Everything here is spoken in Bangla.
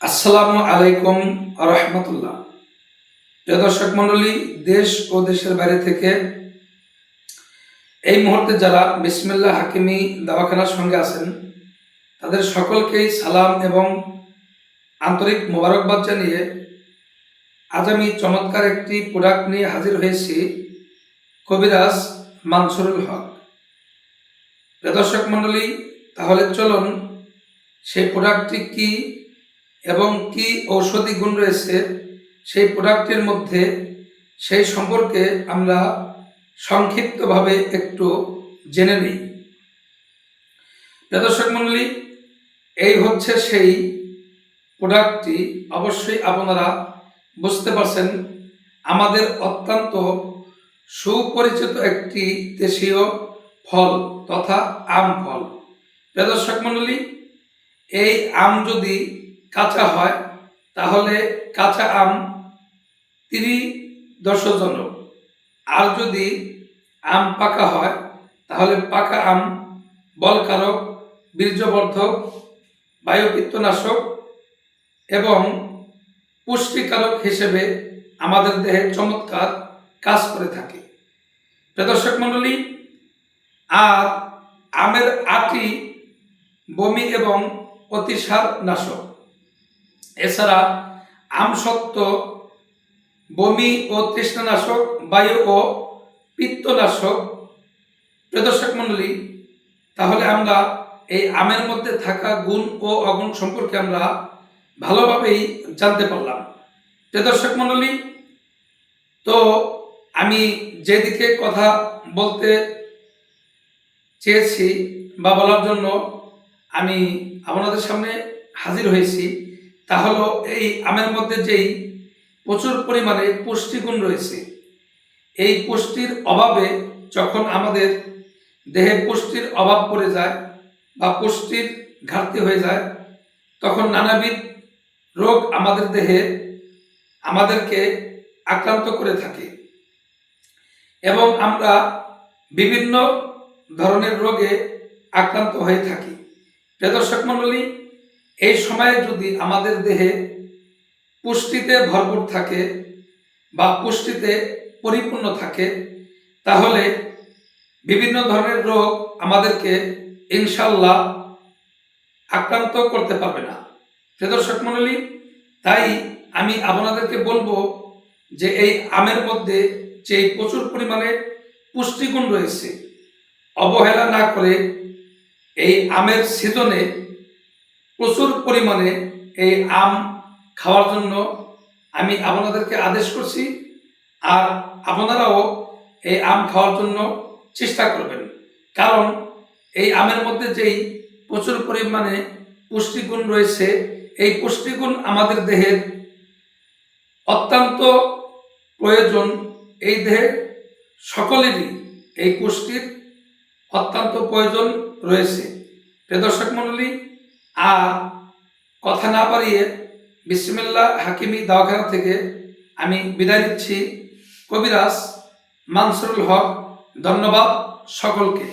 আসসালামু আলাইকুম রহমতুল্লাহ। প্রিয় দর্শক মণ্ডলী, দেশ ও দেশের বাইরে থেকে এই মুহূর্তে যারা বিসমিল্লাহ হাকিমি দাওয়াখানার সঙ্গে আছেন তাদের সকলকেই সালাম এবং আন্তরিক মোবারকবাদ জানিয়ে আজ আমি চমৎকার একটি প্রোডাক্ট নিয়ে হাজির হয়েছি, কবিরাজ মানসুরুল হক। প্রিয় দর্শক মণ্ডলী, তাহলে চলুন সেই প্রোডাক্টটি কি এবং কি ঔষধি গুণ রয়েছে সেই প্রোডাক্টের মধ্যে সেই সম্পর্কে আমরা সংক্ষিপ্তভাবে একটু জেনে নিই। দর্শক মণ্ডলী, এই হচ্ছে সেই প্রোডাক্টটি। অবশ্যই আপনারা বুঝতে পারছেন, আমাদের অত্যন্ত সুপরিচিত একটি দেশীয় ফল তথা আম ফল। দর্শক মণ্ডলী, এই আম যদি কাঁচা হয় তাহলে কাঁচা আম 30-10 আর যদি আম পাকা হয় তাহলে পাকা আম বলকারক, বীর্যবর্ধক, বায়ুপিত্তনাশক এবং পুষ্টিকারক হিসেবে আমাদের দেহে চমৎকার কাজ করে থাকে। দর্শক মণ্ডলী, আর আমের আটি বমি এবং অতিসার নাশক। এছাড়া আমসত্ত্ব বমি ও তৃষ্ণানাশক, বায়ু ও পিত্তনাশক। দর্শক মণ্ডলী, তাহলে আমরা এই আমের মধ্যে থাকা গুণ ও অগুণ সম্পর্কে আমরা ভালোভাবেই জানতে পারলাম। দর্শক মণ্ডলী, তো আমি যেদিকে কথা বলতে চেয়েছি বা বলার জন্য আমি আপনাদের সামনে হাজির হয়েছি, তা হলো এই আমের মধ্যে যেই প্রচুর পরিমাণে পুষ্টিগুণ রয়েছে, এই পুষ্টির অভাবে যখন আমাদের দেহে পুষ্টির অভাব পড়ে যায় বা পুষ্টির ঘাটতি হয়ে যায়, তখন নানাবিধ রোগ আমাদের দেহে আমাদেরকে আক্রান্ত করে থাকে এবং আমরা বিভিন্ন ধরনের রোগে আক্রান্ত হয়ে থাকি। দর্শক মণ্ডলী, এই সময়ে যদি আমাদের দেহে পুষ্টিতে ভরপুর থাকে বা পুষ্টিতে পরিপূর্ণ থাকে তাহলে বিভিন্ন ধরনের রোগ আমাদেরকে ইনশাল্লাহ আক্রান্ত করতে পারবে না। দর্শক মণ্ডলী, তাই আমি আপনাদেরকে বলবো যে এই আমের মধ্যে যে প্রচুর পরিমাণে পুষ্টিগুণ রয়েছে, অবহেলা না করে এই আমের সিজনে প্রচুর পরিমাণে এই আম খাওয়ার জন্য আমি আপনাদেরকে আদেশ করছি। আর আপনারাও এই আম খাওয়ার জন্য চেষ্টা করবেন, কারণ এই আমের মধ্যে যেই প্রচুর পরিমাণে পুষ্টিগুণ রয়েছে, এই পুষ্টিগুণ আমাদের দেহের অত্যন্ত প্রয়োজন। এই দেহে সকলেরই এই পুষ্টির অত্যন্ত প্রয়োজন রয়েছে। দর্শক মণ্ডলী, আর কথা না বাড়িয়ে বিসমিল্লাহ হাকিমি দাওয়াখানা থেকে আমি বিদায় নিচ্ছি। কবিরাজ মানসুরুল হক। ধন্যবাদ সকলকে।